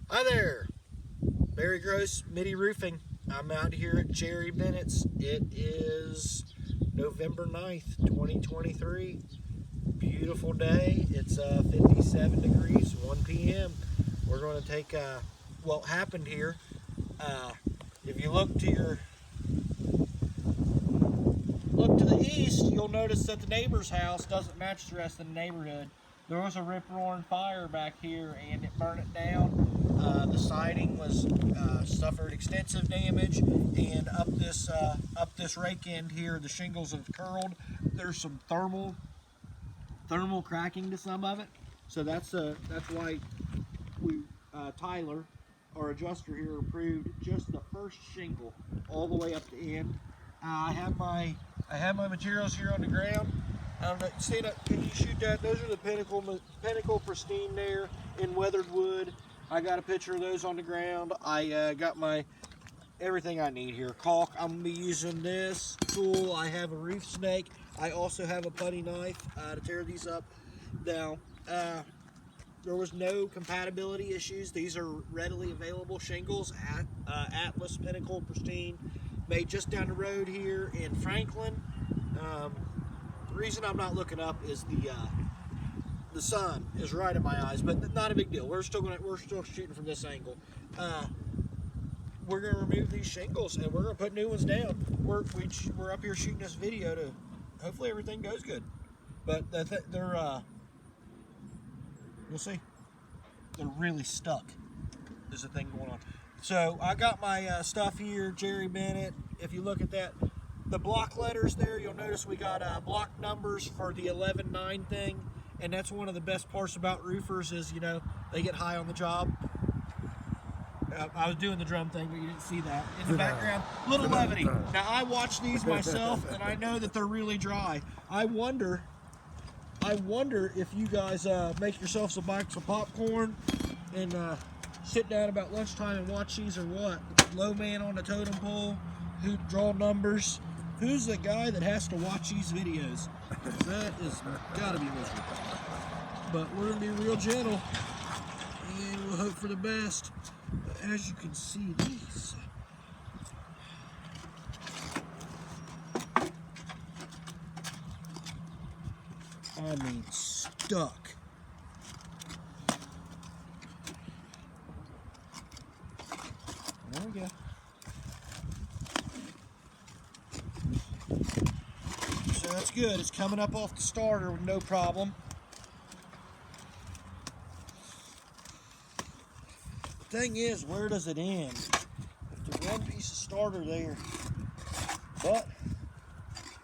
Hi there, Barry Gross, Middie Roofing. I'm out here at Geri Bennett's. It is November 9th, 2023. Beautiful day. It's 57 degrees, 1 p.m. We're going to take what happened here. If you look to the east, you'll notice that the neighbor's house doesn't match the rest of the neighborhood. There was a rip-roaring fire back here and it burned it down. The siding was suffered extensive damage, and up this rake end here, the shingles have curled. There's some thermal cracking to some of it, so that's why Tyler, our adjuster here, approved just the first shingle all the way up to end. I have my materials here on the ground. I don't know, see that? Can you shoot that? Those are the Pinnacle Pristine there in weathered wood. I got a picture of those on the ground. I got everything I need here. Caulk, I'm gonna be using this tool. I have a roof snake. I also have a putty knife to tear these up. Now, there was no compatibility issues. These are readily available shingles at Atlas Pinnacle Pristine, made just down the road here in Franklin. The reason I'm not looking up is the sun is right in my eyes, but not a big deal. We're still shooting from this angle. We're gonna remove these shingles and we're gonna put new ones down. We're up here shooting this video to hopefully everything goes good. But they're you'll see, they're really stuck. There's a thing going on. So I got my stuff here, Geri Bennett. If you look at that, the block letters there, you'll notice we got block numbers for the 11-9 thing. And that's one of the best parts about roofers is, you know, they get high on the job. I was doing the drum thing, but you didn't see that. In the background, little levity. Now, I watch these myself, and I know that they're really dry. I wonder if you guys make yourselves a box of popcorn and sit down about lunchtime and watch these or what. Low man on the totem pole, who draw numbers. Who's the guy that has to watch these videos? That is gotta be miserable. But we're gonna be real gentle and we'll hope for the best. But as you can see, these stuck. There we go. So that's good. It's coming up off the starter with no problem. The thing is, where does it end? If there's one piece of starter there, but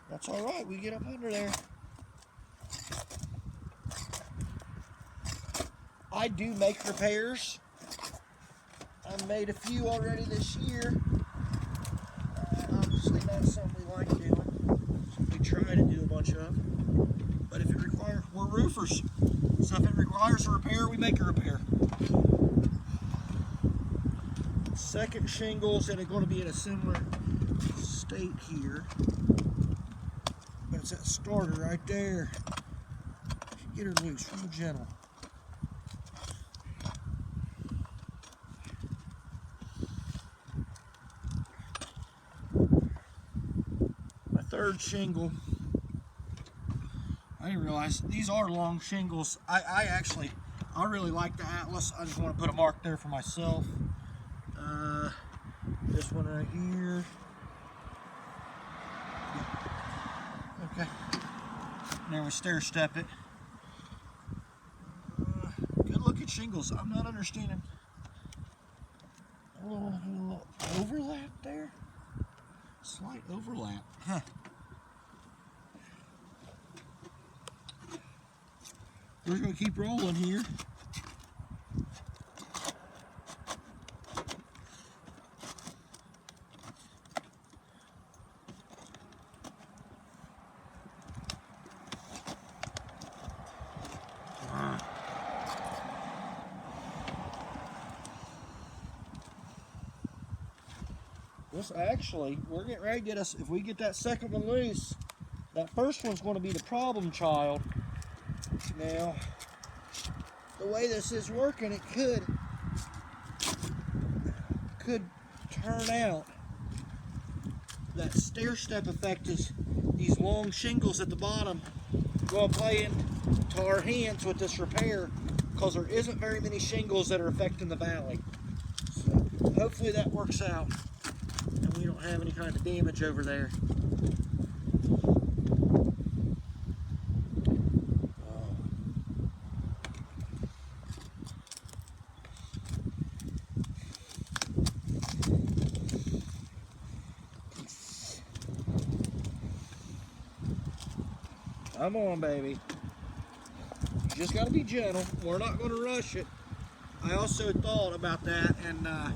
that's all right. We get up under there. I do make repairs. I've made a few already this year. Obviously not something we like doing. We try to do a bunch of. But if it requires, we're roofers. So if it requires a repair, we make a repair. Second shingles that are going to be in a similar state here. But it's that starter right there. Get her loose, real gentle. My third shingle. I didn't realize these are long shingles. I really like the Atlas. I just want to put a mark there for myself. This one right here. Okay. Now we stair step it. Good looking shingles. I'm not understanding. A little overlap there. Slight overlap. Huh. We're going to keep rolling here. This actually, we're getting ready to get us, if we get that second one loose, that first one's going to be the problem child. Now, the way this is working, it could could turn out that stair step effect is these long shingles at the bottom going to play into our hands with this repair, because there isn't very many shingles that are affecting the valley. So hopefully that works out and we don't have any kind of damage over there. Come on, baby. You just got to be gentle. We're not going to rush it. I also thought about that, and I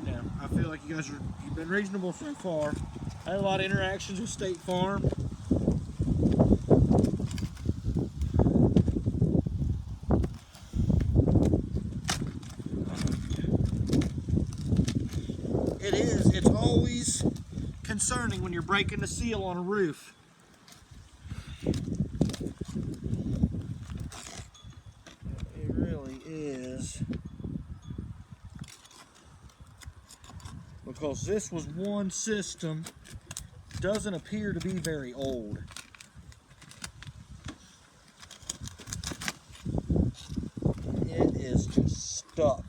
know, I feel like you've been reasonable so far. I had a lot of interactions with State Farm. It's always concerning when you're breaking the seal on a roof. Because this was one system, doesn't appear to be very old. It is just stuck.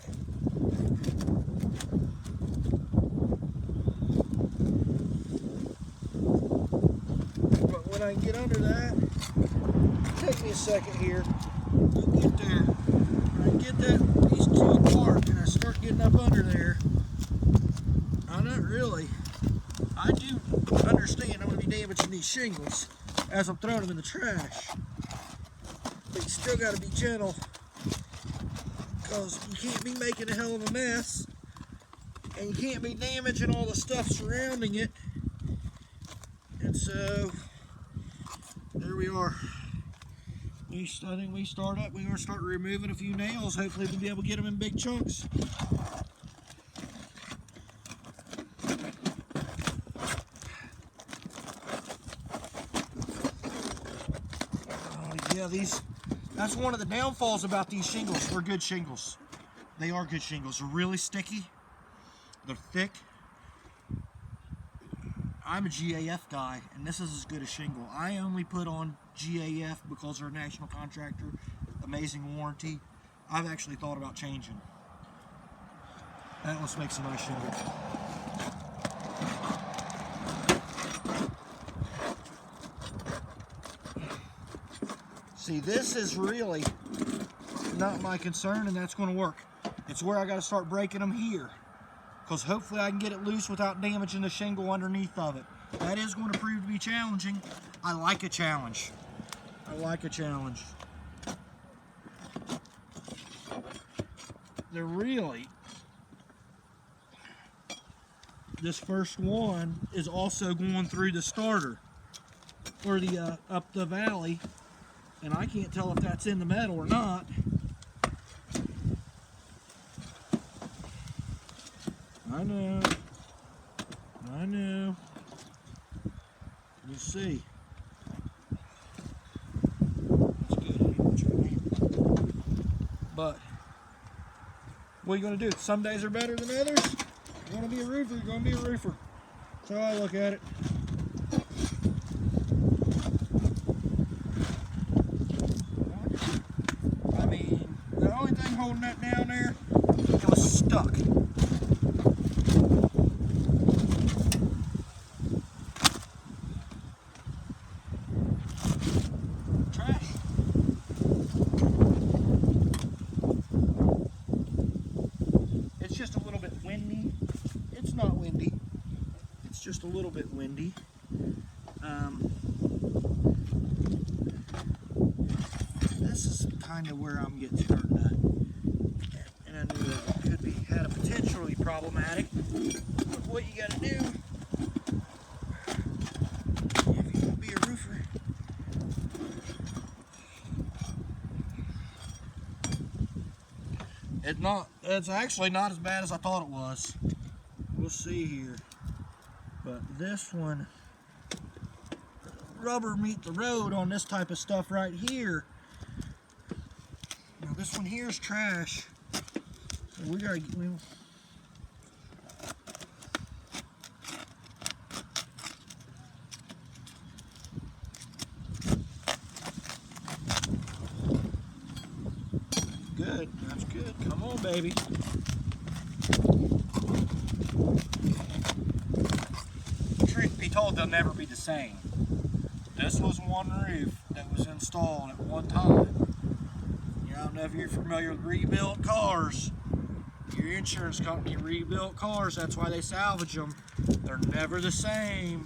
But when I can get under that, take me a second here, we'll get there. When I get these two apart and I start getting up under there, not really. I do understand I'm going to be damaging these shingles as I'm throwing them in the trash. But you still got to be gentle, because you can't be making a hell of a mess and you can't be damaging all the stuff surrounding it. And so there we are. I think we start up. We're going to start removing a few nails. Hopefully we'll be able to get them in big chunks. Yeah, that's one of the downfalls about these shingles. They're good shingles. They are good shingles. They're really sticky. They're thick. I'm a GAF guy, and this is as good as shingle. I only put on GAF because they're a national contractor, amazing warranty. I've actually thought about changing. Atlas makes a nice shingle. See, this is really not my concern, and that's going to work. It's where I got to start breaking them here, because hopefully I can get it loose without damaging the shingle underneath of it. That is going to prove to be challenging. I like a challenge. I like a challenge. They're really... This first one is also going through the starter, or the up the valley. And I can't tell if that's in the metal or not. I know. We'll see. That's good. But what are you going to do? Some days are better than others. You want to be a roofer, you're going to be a roofer. That's how I look at it. Holding that down there, it was stuck. Trash. It's just a little bit windy. It's not windy. It's just a little bit windy. This is kind of where I'm getting started. And I knew that it could be had a potentially problematic. But what you got to do if you want to be a roofer, it's actually not as bad as I thought it was. We'll see here. But this one, rubber meet the road on this type of stuff right here. Now this one here is trash. We good. That's good. Come on, baby. Truth be told, they'll never be the same. This was one roof that was installed at one time. I don't know if you're familiar with rebuilt cars. Your insurance company rebuilt cars, that's why they salvage them. They're never the same.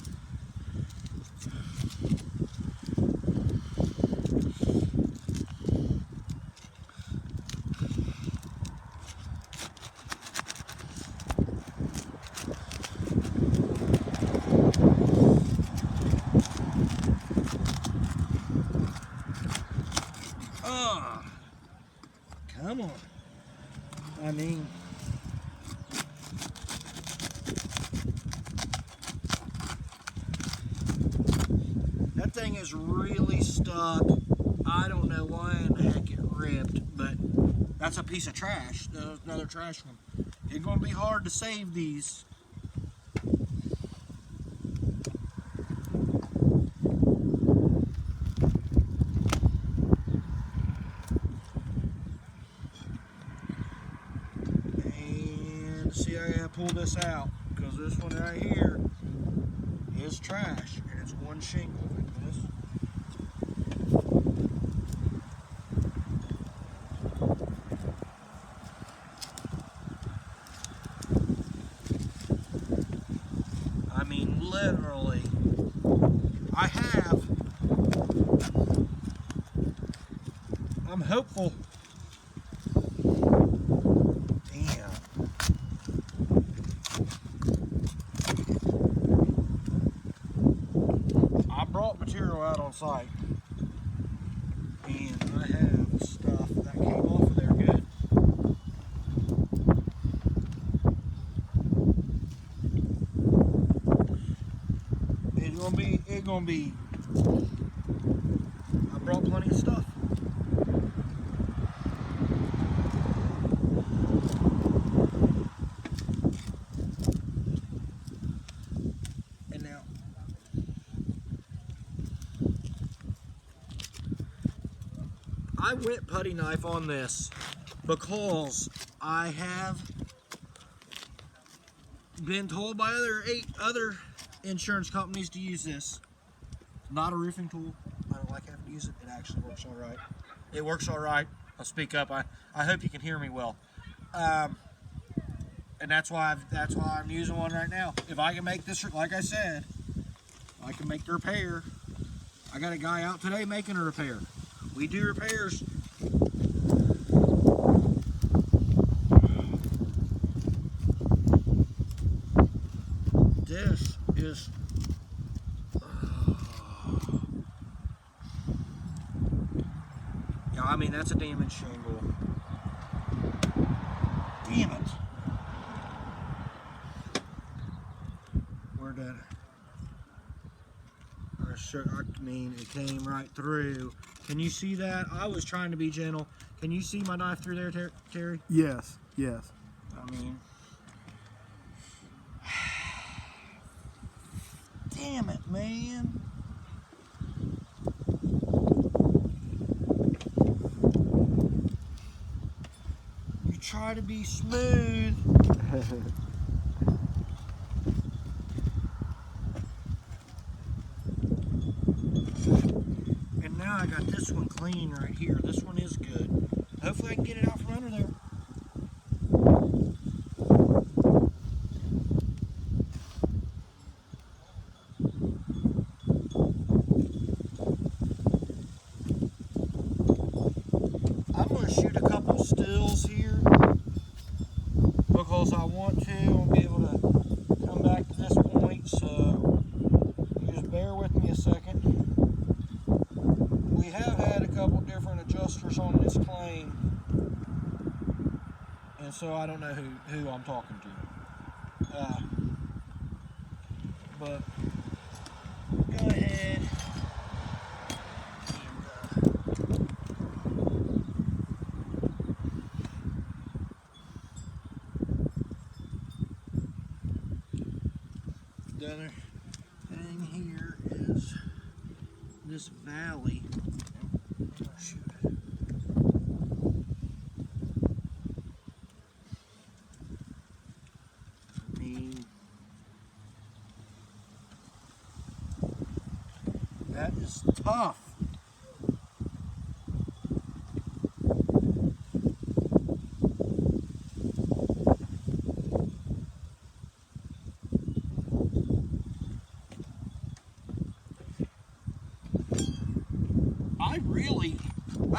Come on. I mean, that thing is really stuck. I don't know why in the heck it ripped, but that's a piece of trash. Another trash one. It's going to be hard to save these. See, I gotta pull this out because this one right here is trash and it's one shingle like this. I mean, literally, I'm hopeful. Material out on site, and I have stuff that came off of there good. It's gonna be. I brought plenty of stuff. And now. I went putty knife on this because I have been told by other insurance companies to use this. Not a roofing tool. I don't like having to use it. It actually works all right. It works all right. I'll speak up. I hope you can hear me well. And that's why I'm using one right now. If I can make this, like I said, I can make the repair. I got a guy out today making a repair. We do repairs. This is yeah, I mean that's a damaged shingle. Damn it. Where did I mean it came right through. Can you see that? I was trying to be gentle. Can you see my knife through there, Terry? Yes, yes. I mean, damn it, man. You try to be smooth. And now I got this one clean right here. This one is good. Hopefully I can get it out from under there. I'm going to shoot a couple stills here because I want to. I'll be able to come back to this point, so just bear with me a second. We have had a couple different adjusters on this plane, and so I don't know who I'm talking to. But go ahead and the other thing here is this valley. Shoot. is tough.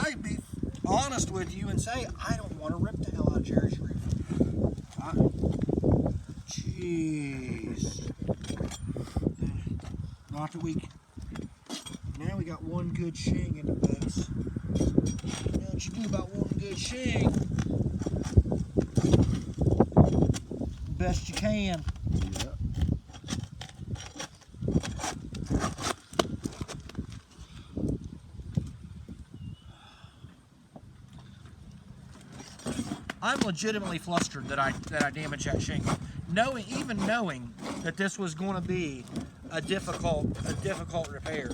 I'd be honest with you and say I don't want to rip the hell out of Geri's roof. Jeez. Not that we. Now we got one good shing in the base. You know what you do about one good shing? Best you can. Yeah. I'm legitimately flustered that I damaged that shingle. Even knowing that this was going to be a difficult repair.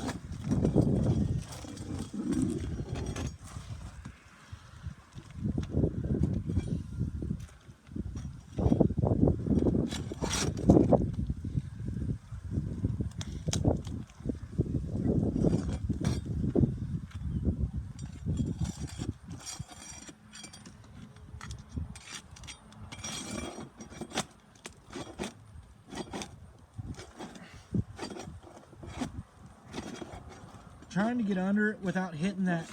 Trying to get under it without hitting that,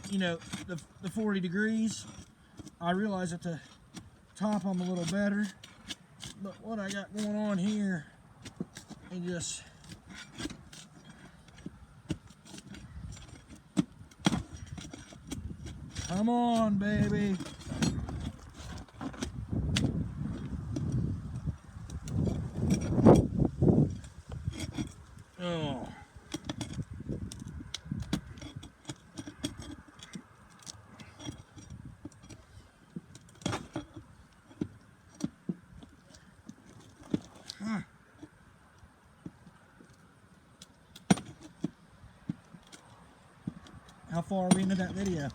you know, the 40 degrees. I realize at the top I'm a little better, but what I got going on here, it just, come on, baby. Oh. How far are we into that video?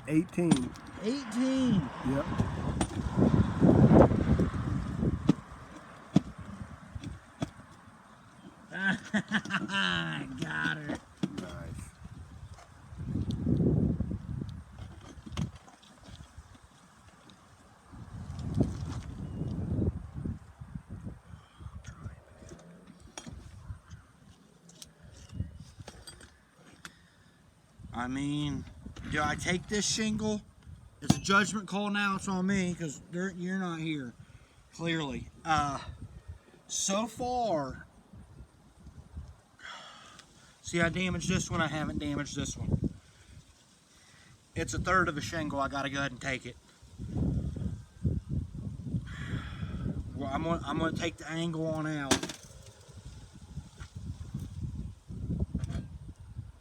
18. 18. Yep. Got her. Nice. I mean, do I take this shingle? It's a judgment call now. It's on me because you're not here, clearly. So far, see, I damaged this one. I haven't damaged this one. It's a third of a shingle. I got to go ahead and take it. Well, I'm gonna take the angle on out.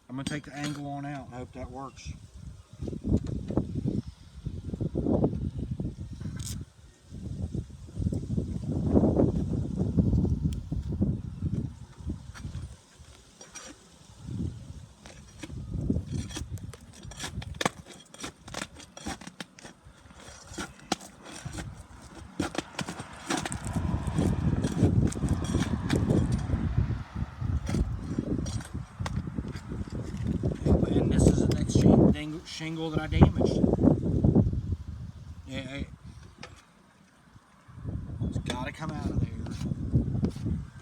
I'm gonna take the angle on out and hope that works. And this is the next shingle that I damaged. Yeah, it's got to come out of there.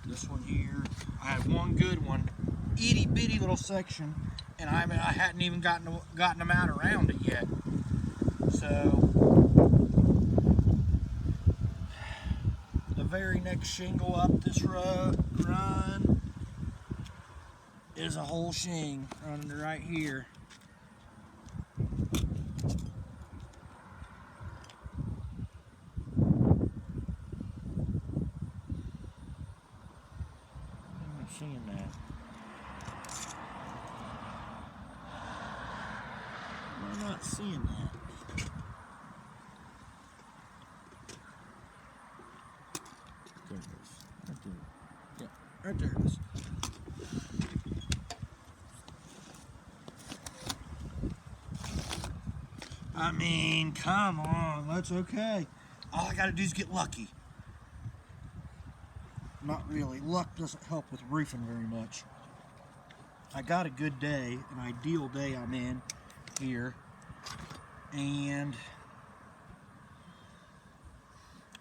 This one here, I had one good one, itty bitty little section, and I hadn't even gotten them out around it yet. So the very next shingle up this run is a whole shing running right here. I'm not seeing that. I'm not seeing that. There it is. Right there. Yeah, right there it is. I mean, come on, that's okay. All I gotta do is get lucky. not really. Luck doesn't help with roofing very much. I got a good day, an ideal day I'm in here, and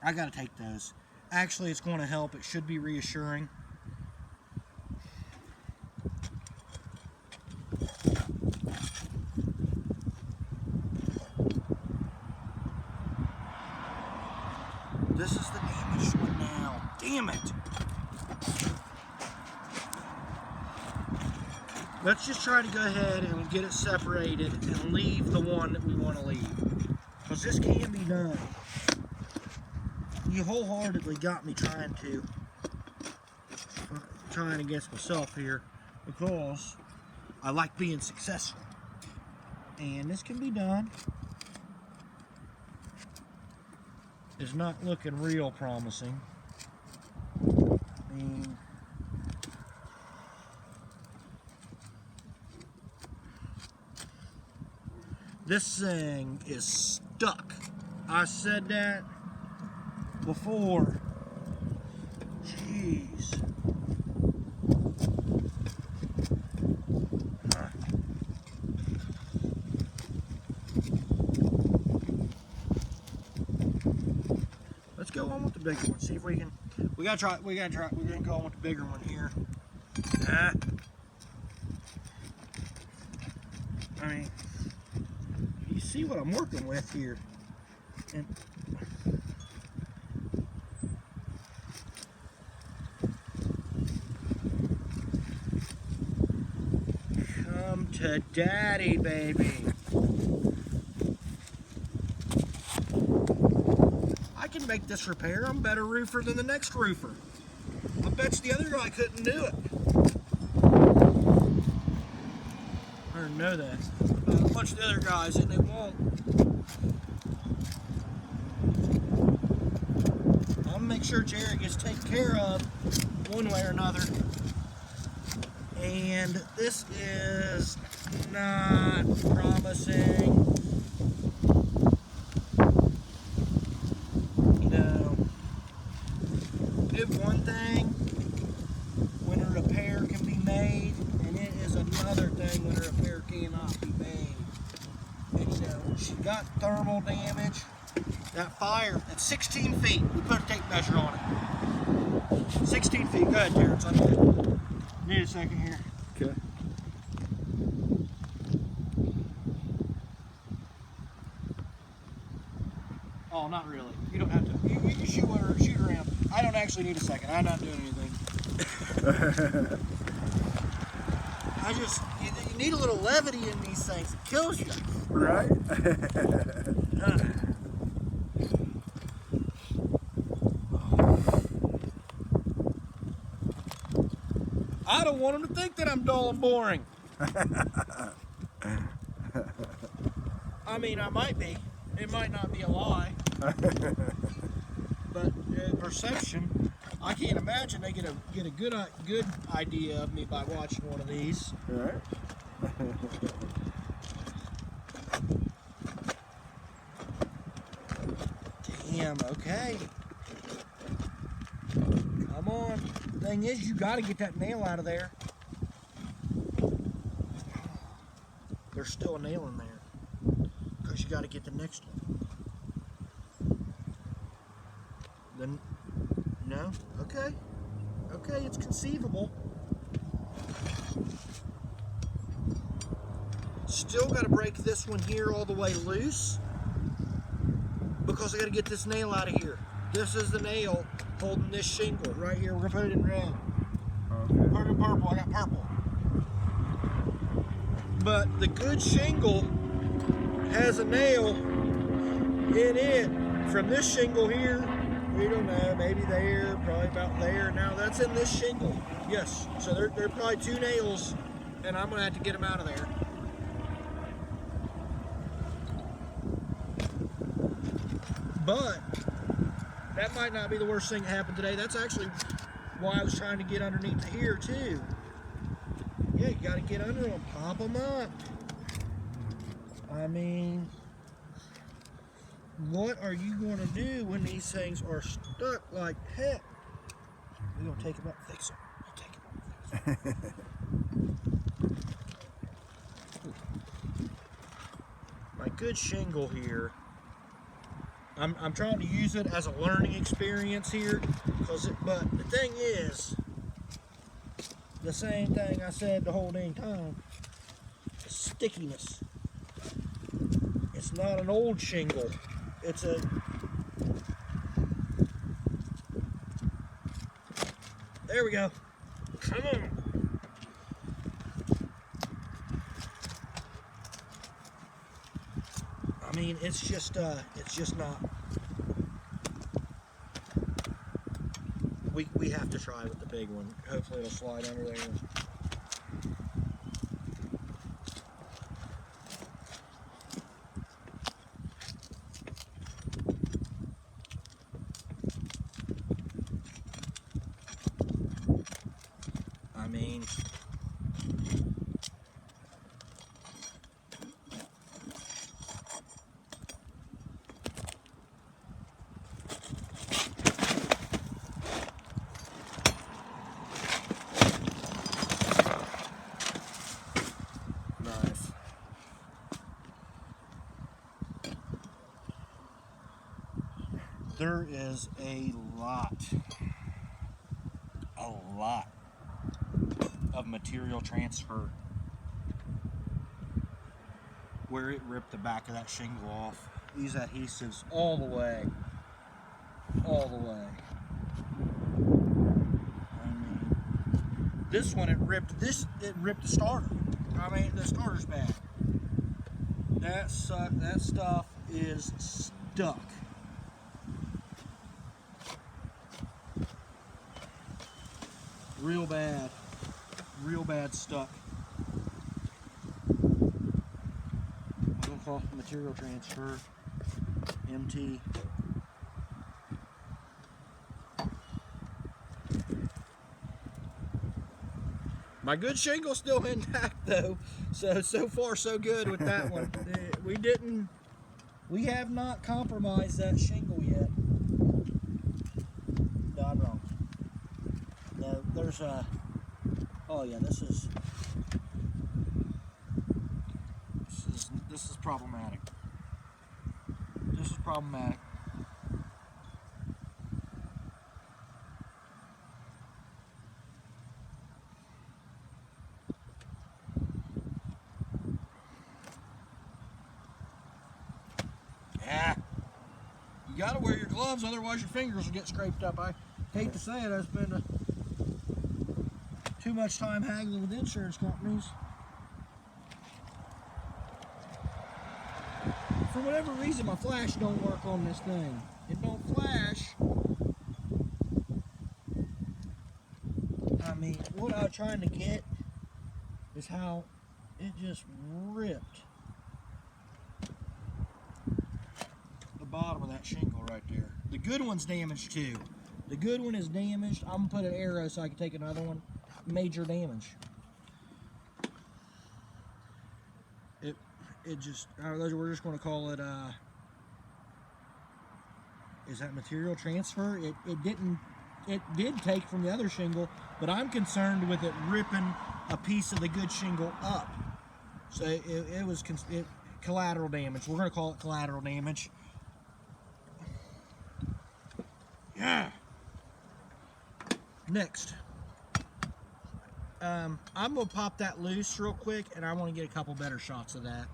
I gotta take those. Actually, it's going to help. It should be reassuring. This is the damaged one now. Damn it! Let's just try to go ahead and get it separated and leave the one that we want to leave. Because this can be done. You wholeheartedly got me trying against myself here, because I like being successful. And this can be done. It's not looking real promising. And this thing is stuck. I said that before. Jeez. Let's go on with the bigger one. See if we can. We gotta try. We're gonna go on with the bigger one here. I mean, you see what I'm working with here, and come to daddy, baby. I can make this repair. I'm a better roofer than the next roofer. I bet you the other guy couldn't do it. I didn't know that. A bunch of the other guys, and they won't. I'm gonna make sure Jerry gets taken care of one way or another. And this is not promising. You know, it's one thing when a repair can be made, and it is another thing when a repair cannot be made. And you know, she got thermal damage. That fire at 16 feet, we put a tape measure on it. 16 feet. Go ahead, Terrence. I need a second here. Okay. Oh, not really. You don't have to. You can shoot around. I don't actually need a second. I'm not doing anything. You need a little levity in these things. It kills you. Right? I don't want them to think that I'm dull and boring. I mean, I might be. It might not be a lie. But perception, I can't imagine they get a good idea of me by watching one of these. All right. Damn, okay. Come on. Thing is, you got to get that nail out of there. There's still a nail in there, because you got to get the next one. Then, no? Okay. Okay, it's conceivable. Still got to break this one here all the way loose, because I got to get this nail out of here. This is the nail holding this shingle right here. We're gonna put it in red. Okay. Put it in purple. I got purple. But the good shingle has a nail in it from this shingle here. We don't know, maybe there, probably about there. Now that's in this shingle. Yes. So there are probably two nails, and I'm gonna have to get them out of there. But that might not be the worst thing that happened today. That's actually why I was trying to get underneath here too. Yeah, you got to get under them, pop them up. I mean, what are you going to do when these things are stuck like heck? We're gonna take him up, fix him. We'll take him up, fix him. My good shingle here. I'm trying to use it as a learning experience here, but the thing is, the same thing I said the whole dang time. Stickiness. It's not an old shingle. It's a... There we go. Come on. I mean, it's just not. We have to try with the big one. Hopefully it'll slide under there. I mean, nice. There is a lot of material transfer where it ripped the back of that shingle off. These adhesives all the way. I mean, this one it ripped the starter. I mean, the starter's bad. That stuff is stuck. Real bad stuck. I'm gonna call it material transfer, MT. My good shingle's still intact though, so far so good with that one. We have not compromised that shingle yet. No, I'm wrong. No, there's a. Oh yeah, this is problematic. This is problematic. Yeah. You gotta wear your gloves, otherwise your fingers will get scraped up. I hate to say it, I spend too much time haggling with insurance companies. For whatever reason, my flash don't work on this thing. It don't flash. I mean, what I was trying to get is how it just ripped the bottom of that shingle right there. The good one's damaged too. The good one is damaged. I'm gonna put an arrow so I can take another one. Major damage. It just, we're just going to call it, is that material transfer? It did take from the other shingle, but I'm concerned with it ripping a piece of the good shingle up. So it was collateral damage. We're going to call it collateral damage. Yeah. Next. I'm going to pop that loose real quick, and I want to get a couple better shots of that.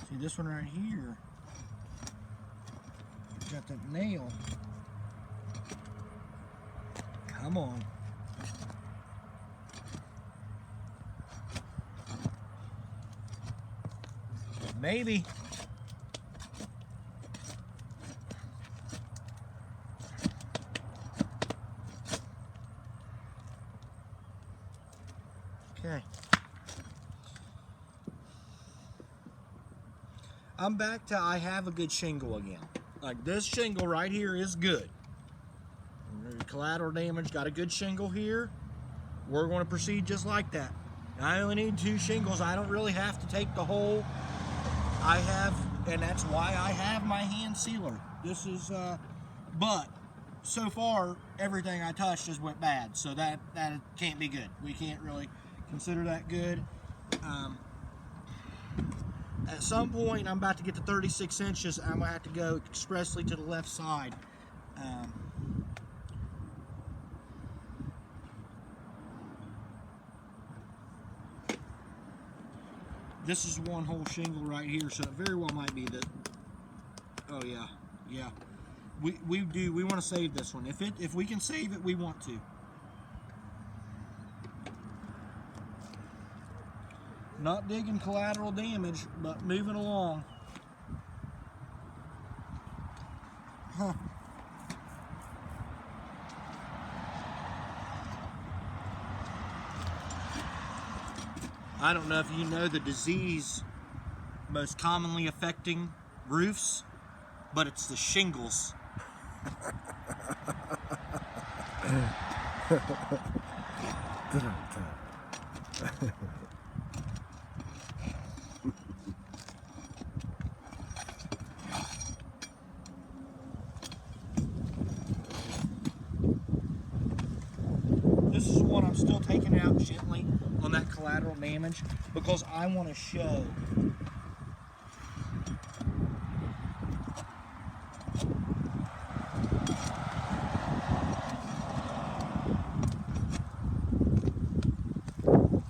See this one right here, got that nail. Come on. Maybe. Okay. I'm back to I have a good shingle again. Like this shingle right here is good. collateral damage, got a good shingle here. We're going to proceed just like that. I only need 2 shingles. I don't really have to take the whole. I have, and that's why I have my hand sealer. This is, but so far, everything I touched has went bad. So that can't be good. We can't really consider that good. At some point, I'm about to get to 36 inches. I'm going to have to go expressly to the left side. This is one whole shingle right here, so it very well might be that. Oh yeah, yeah. We want to save this one. If we can save it, we want to. Not digging collateral damage, but moving along. Huh. I don't know if you know the disease most commonly affecting roofs, but it's the shingles. This is one I'm still taking out gently on that collateral damage because I want to show.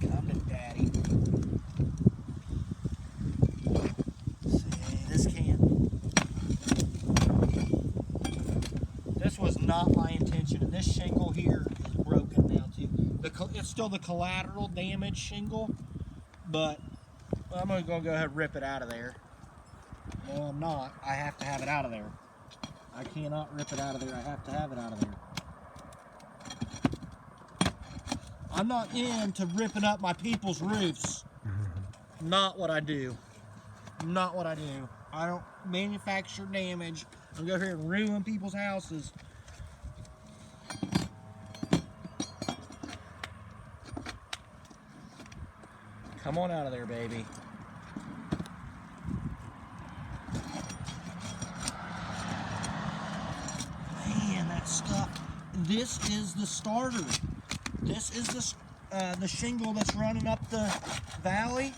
Come to daddy. See, this can't. This was not my intention, and this shingle here is broken now too. It's still the collateral damage shingle, but I'm going to go ahead and rip it out of there. No, I'm not. I have to have it out of there. I cannot rip it out of there. I have to have it out of there. I'm not into ripping up my people's roofs. Not what I do. Not what I do. I don't manufacture damage. I'm going to go here and ruin people's houses. Come on out of there, baby. Man, that stuff. This is the starter. This is the shingle that's running up the valley.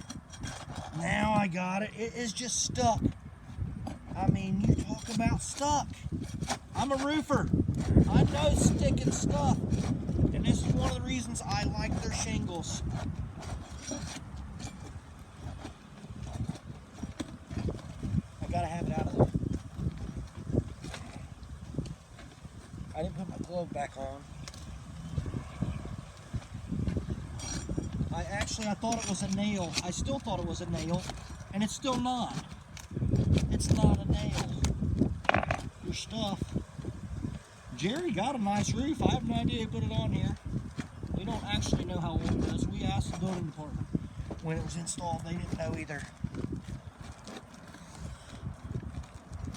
Now I got it. It is just stuck. I mean, you talk about stuck. I'm a roofer. I know sticking stuff. And this is one of the reasons I like their shingles. Gotta have it out of there. I didn't put my glove back on. I thought it was a nail. I still thought it was a nail, and it's still not. It's not a nail. Your stuff. Jerry got a nice roof. I have no idea he put it on here. We don't actually know how old it is. We asked the building department when it was installed. They didn't know either.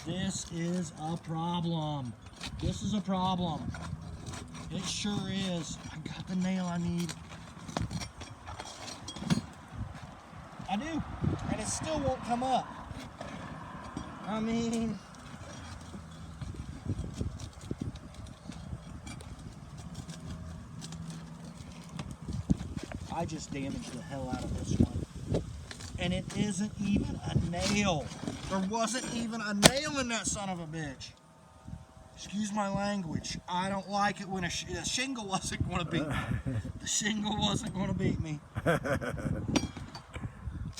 This is a problem. This is a problem. It sure is. I got the nail I need. I do. And it still won't come up. I mean... I just damaged the hell out of this one. And it isn't even a nail. There wasn't even a nail in that son of a bitch. Excuse my language. I don't like it when a shingle wasn't going to beat me. The shingle wasn't going to beat me.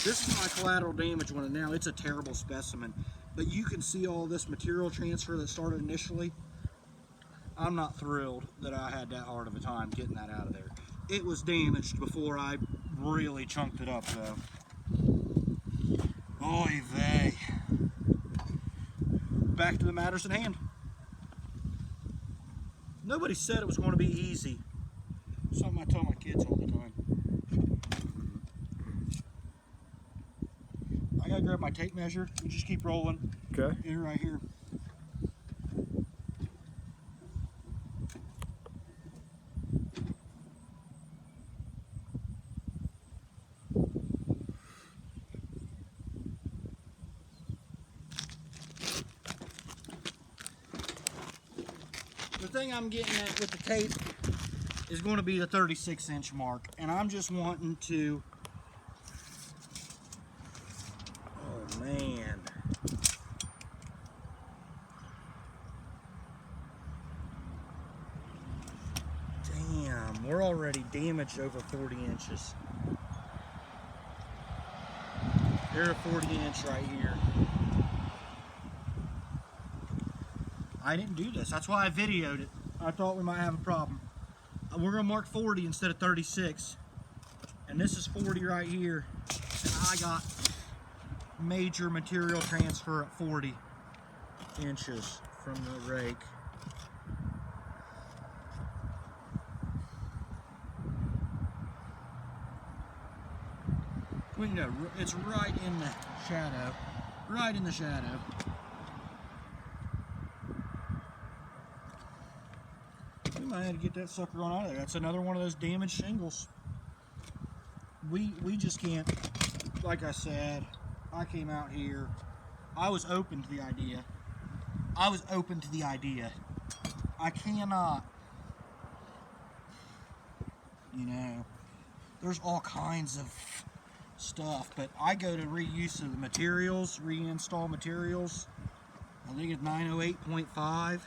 This is my collateral damage one, and now it's a terrible specimen. But you can see all this material transfer that started initially. I'm not thrilled that I had that hard of a time getting that out of there. It was damaged before I really chunked it up, though. Oy vey. Back to the matters at hand. Nobody said it was going to be easy. Something I tell my kids all the time. I gotta grab my tape measure. You just keep rolling. Okay. Here, right here. thing I'm getting at with the tape is going to be the 36-inch mark, and I'm just wanting to, oh man, damn, we're already damaged over 40 inches. There's a 40-inch right here. I didn't do this. That's why I videoed it. I thought we might have a problem. We're gonna mark 40 instead of 36. And this is 40 right here. And I got major material transfer at 40 inches from the rake. We know it's right in the shadow. Right in the shadow. We might have to get that sucker on out of there. That's another one of those damaged shingles. We just can't, like I said, I came out here. I was open to the idea. I cannot, you know, there's all kinds of stuff, but I go to reuse of the materials, reinstall materials. I think it's 908.5.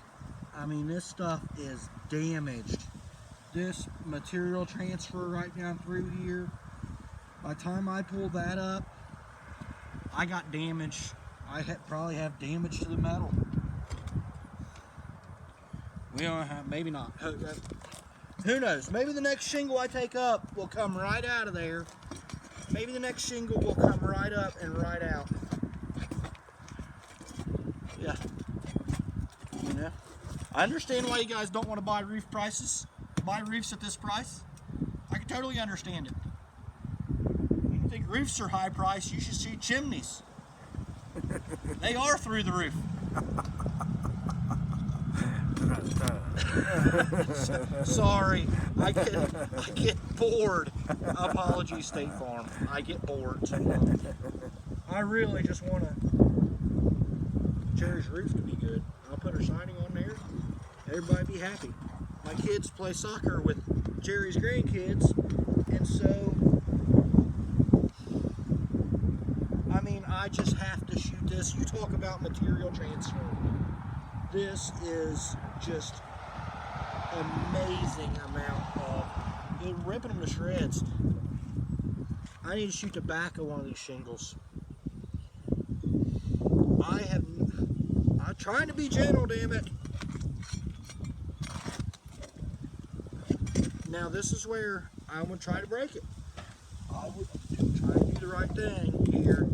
I mean, this stuff is damaged. This material transfer right down through here, by the time I pull that up, I got damage. I probably have damage to the metal. We don't have, maybe not. Who knows? Maybe the next shingle I take up will come right out of there. Maybe the next shingle will come right up and right out. Yeah. You know? I understand why you guys don't want to buy roofs at this price. I can totally understand it. You think roofs are high price, you should see chimneys. They are through the roof. Sorry, I get bored. Apologies, State Farm. I get bored. I really just want Jerry's roof to be good. I'll put her siding on there. Everybody be happy. My kids play soccer with Jerry's grandkids, and so, I mean, I just have to shoot this. You talk about material transfer. This is just amazing amount of, you're ripping them to shreds. I need to shoot the back of one of these shingles. I'm trying to be gentle, damn it. Now this is where I'm going to try to break it. I would try to do the right thing here.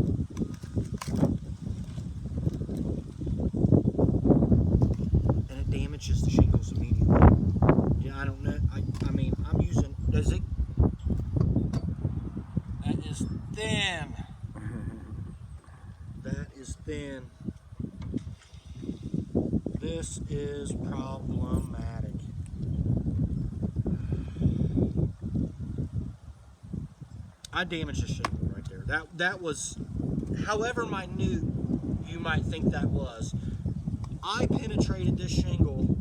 And it damages the shingles immediately. Yeah, I don't know. I mean, I'm using, does it? That is thin. That is thin. This is problematic. I damaged the shingle right there. That was, however minute you might think that was, I penetrated this shingle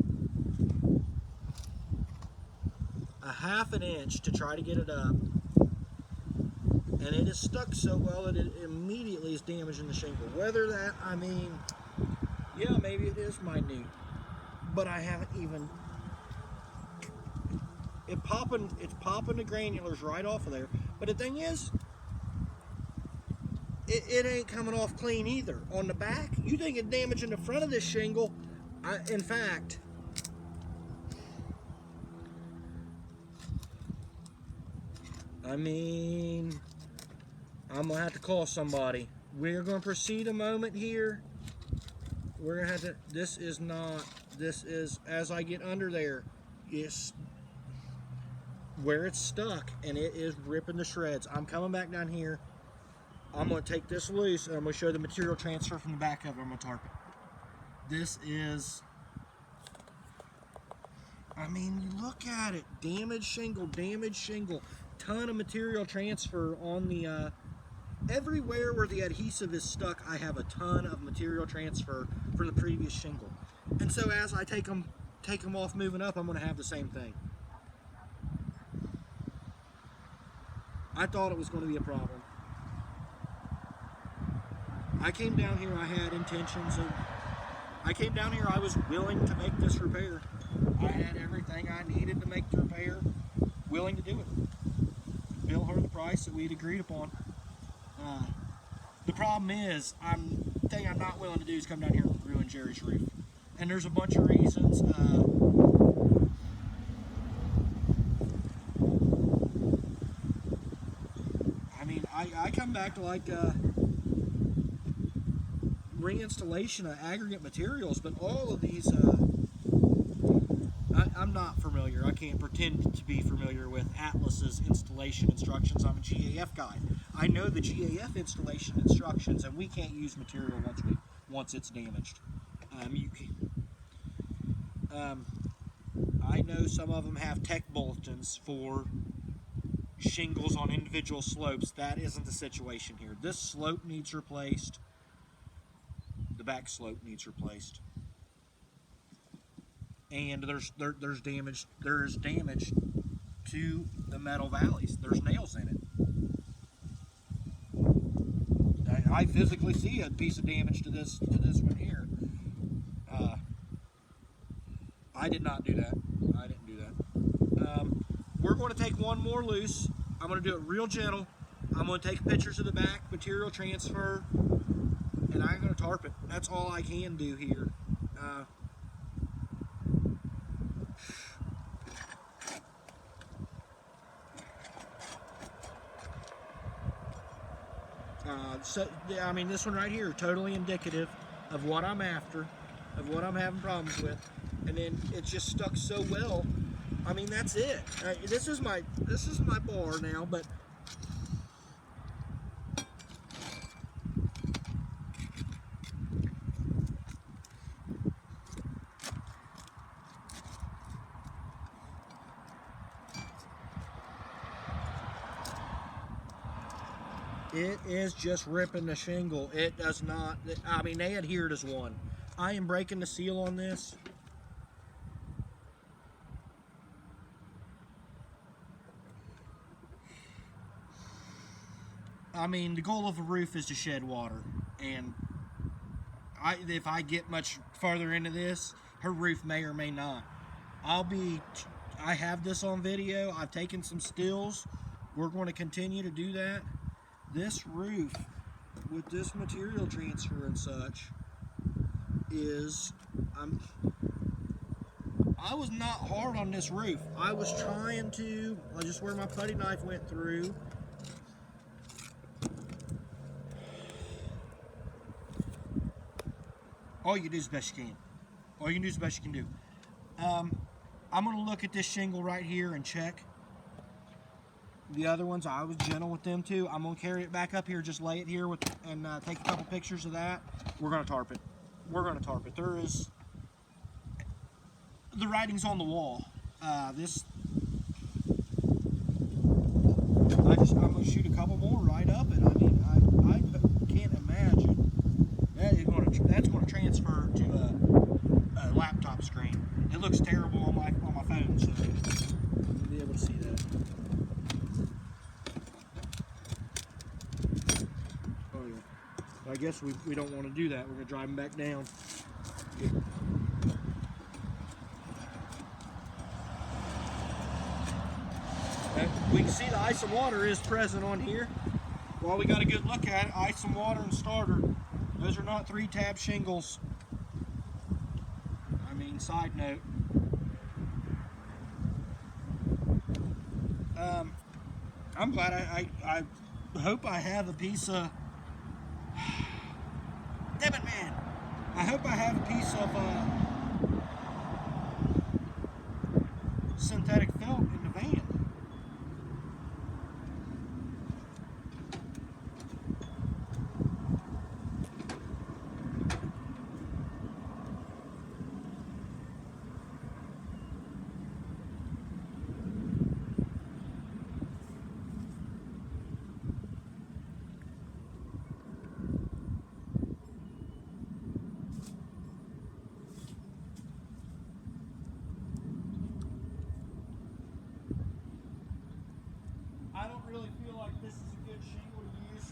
a ½ an inch to try to get it up, and it is stuck so well that it immediately is damaging the shingle. Whether that, I mean, yeah, maybe it is minute, but I haven't even, it's popping the granulars right off of there. But the thing is, it ain't coming off clean either. On the back, you think it's damaging the front of this shingle. In fact, I mean, I'm going to have to call somebody. We're going to proceed a moment here. We're going to have to, this is, as I get under there, it's where it's stuck, and it is ripping the shreds. I'm coming back down here. I'm going to take this loose, and I'm going to show the material transfer from the back of it. I'm going to tarp it. This is, I mean, you look at it. Damaged shingle, ton of material transfer on the, everywhere where the adhesive is stuck, I have a ton of material transfer from the previous shingle. And so as I take them take them off moving up, I'm going to have the same thing. I thought it was going to be a problem. I came down here, I had intentions of, I came down here, I was willing to make this repair. I had everything I needed to make the repair, willing to do it. Bill her the price that we'd agreed upon. The problem is, the thing I'm not willing to do is come down here and ruin Geri's roof. And there's a bunch of reasons. I mean, I come back to like reinstallation of aggregate materials, but all of these, I'm not familiar. I can't pretend to be familiar with Atlas's installation instructions. I'm a GAF guy. I know the GAF installation instructions, and we can't use material once it's damaged. I know some of them have tech bulletins for shingles on individual slopes. That isn't the situation here. This slope needs replaced. The back slope needs replaced. And there's damage. There is damage to the metal valleys. There's nails in it. I physically see a piece of damage to this one here. I did not do that. I didn't do that. We're going to take one more loose. I'm going to do it real gentle. I'm going to take pictures of the back, material transfer, and I'm going to tarp it. That's all I can do here. So, I mean, this one right here, totally indicative of what I'm after, of what I'm having problems with, and then it's just stuck so well. I mean, that's it. This is my bar now, but it is just ripping the shingle. It does not, I mean, they adhered as one. I am breaking the seal on this. I mean, the goal of a roof is to shed water. And if I get much further into this, her roof may or may not. I have this on video. I've taken some stills. We're going to continue to do that. This roof, with this material transfer and such, is, I was not hard on this roof. I was trying to, just where my putty knife went through. All you do is the best you can. All you can do is the best you can do. I'm going to look at this shingle right here and check. The other ones, I was gentle with them too. I'm going to carry it back up here, just lay it here and take a couple pictures of that. We're going to tarp it. We're going to tarp it. The writing's on the wall. I'm going to shoot a couple more right up it. I mean, I can't imagine. That's going to transfer to a laptop screen. It looks terrible on my phone, so you'll be able to see that. Oh yeah. I guess we don't want to do that. We're going to drive them back down. Yeah. We can see the ice and water is present on here. While we got a good look at it, ice and water and starter. Those are not 3-tab shingles. I mean, side note. I'm glad I hope I have a piece of, damn it, man. I hope I have a piece of synthetic felt in the van.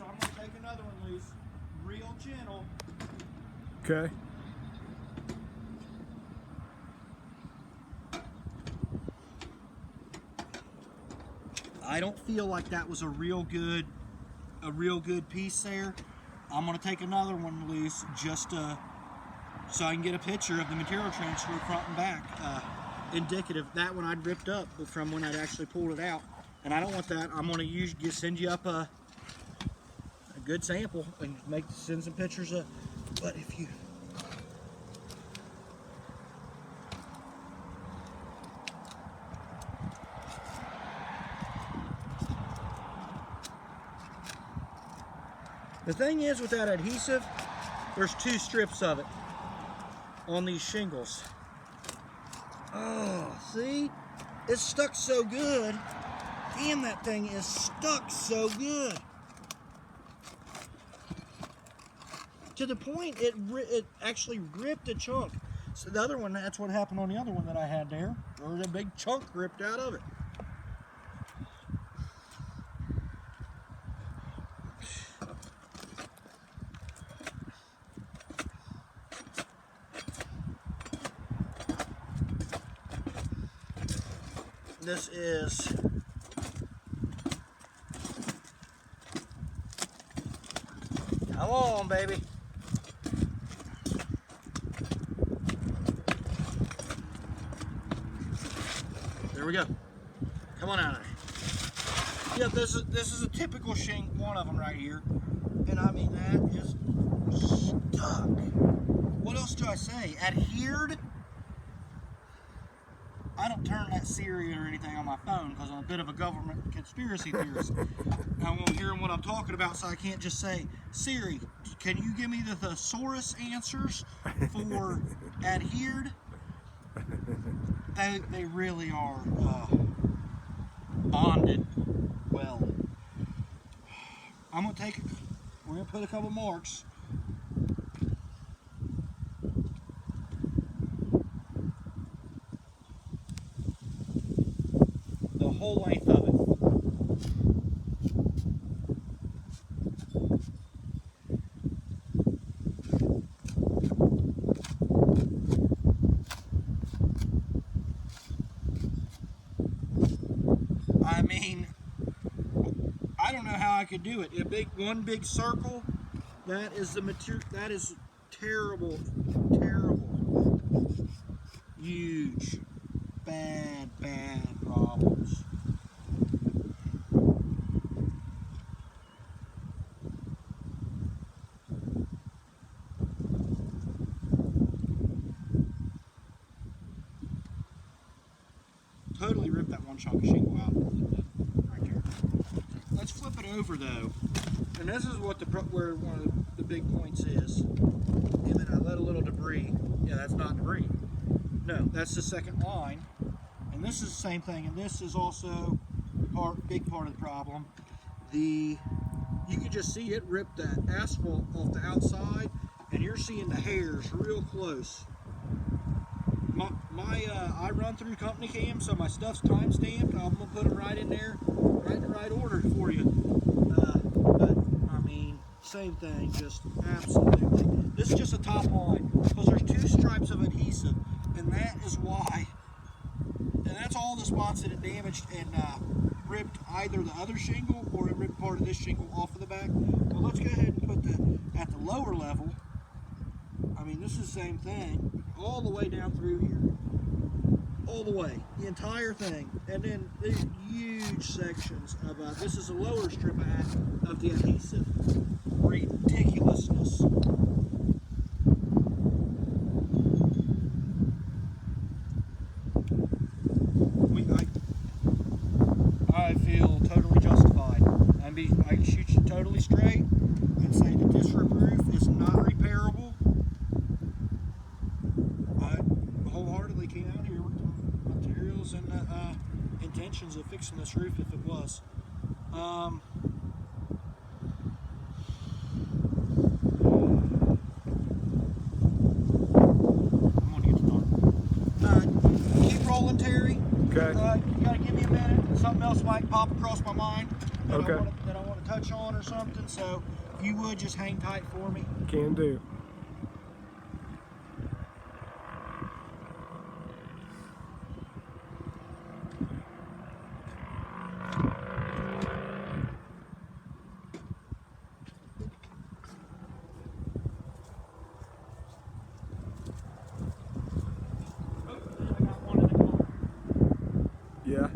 so I'm going to take another one loose. Real gentle. Okay. I don't feel like that was a real good piece there. I'm going to take another one loose just so I can get a picture of the material transfer front and back. Indicative. That one I'd ripped up from when I'd actually pulled it out. And I don't want that. I'm going to send you up a good sample and send some pictures of. But if you the thing is with that adhesive, there's 2 strips of it on these shingles. Oh, see? It's stuck so good. Damn, that thing is stuck so good. To the point it actually ripped a chunk. So the other one, that's what happened on the other one that I had there. There was a big chunk ripped out of it. This is come on, baby. There we go. Come on out of there. Yeah, this is a typical shank, one of them right here. And I mean, that is stuck. What else do I say? Adhered. I don't turn that Siri or anything on my phone because I'm a bit of a government conspiracy theorist. I won't hear what I'm talking about, so I can't just say, Siri, can you give me the thesaurus answers for adhered? They really are bonded well. I'm going to take it. We're going to put a couple marks. The whole length of it. I mean, I don't know how I could do it. One big circle. That is the material. That is terrible, terrible, huge, bad problems. Totally ripped that one chunk of shingle out right there. Let's flip it over though, and this is what where one of the big points is. And then I let a little debris. Yeah, that's not debris. No, that's the second line. And this is the same thing. And this is also big part of the problem. You can just see it rip that asphalt off the outside, and you're seeing the hairs real close. I run through company cam, so my stuff's time stamped. I'm gonna put them right in there, right in the right order for you. But I mean, same thing, just absolutely. This is just a top line because there's 2 stripes of adhesive, and that is why. And that's all the spots that it damaged and ripped either the other shingle or it ripped part of this shingle off of the back. Well, let's go ahead and put at the lower level. I mean, this is the same thing, all the way down through here. All the way, the entire thing. And then these huge sections of, this is a lower strip of the adhesive. Ridiculousness. I feel totally justified. I can shoot you totally straight and say that this roof is not repairable. I wholeheartedly came out here with the materials and the intentions of fixing this roof if it was. I'm gonna get started. Keep rolling, Terry. Okay. You gotta give me a minute. Something else might pop across my mind that I want to touch on or something. So if you would just hang tight for me. Can do. I got one in the car. Yeah.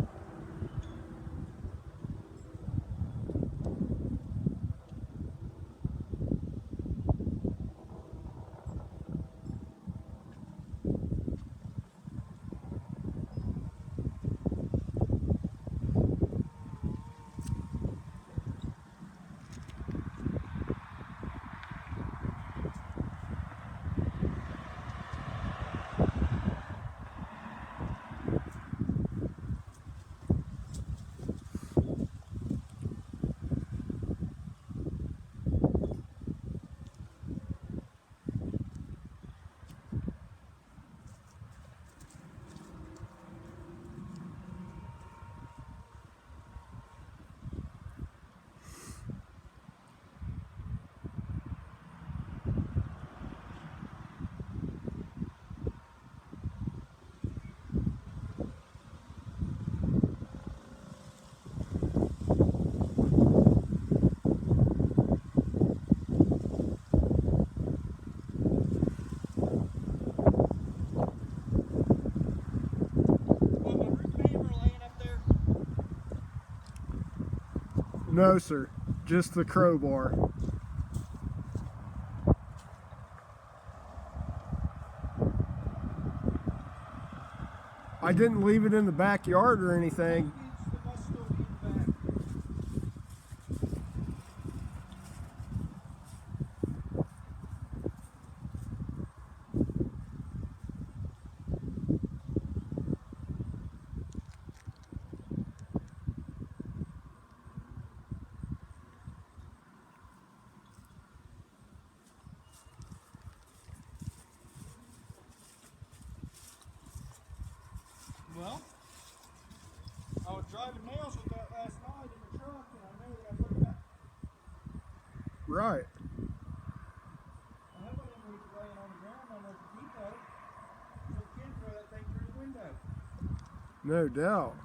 Well, my root hammer laying up there. No, sir. Just the crowbar. I didn't leave it in the backyard or anything. It must still be in the back. Well, I was driving nails with that last night in the truck, and I know that I put that. Right. I hope I didn't leave it laying on the ground on the depot. So the kid throw that thing through the window. No doubt.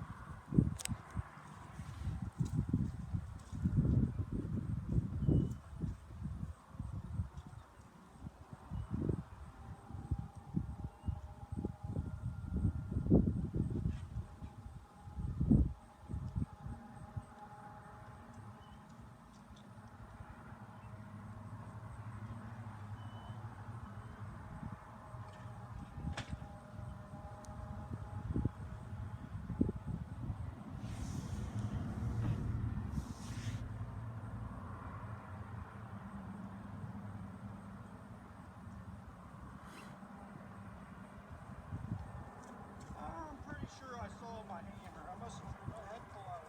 I'm pretty sure I saw my hammer. I must have had to pull out.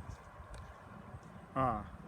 Ah.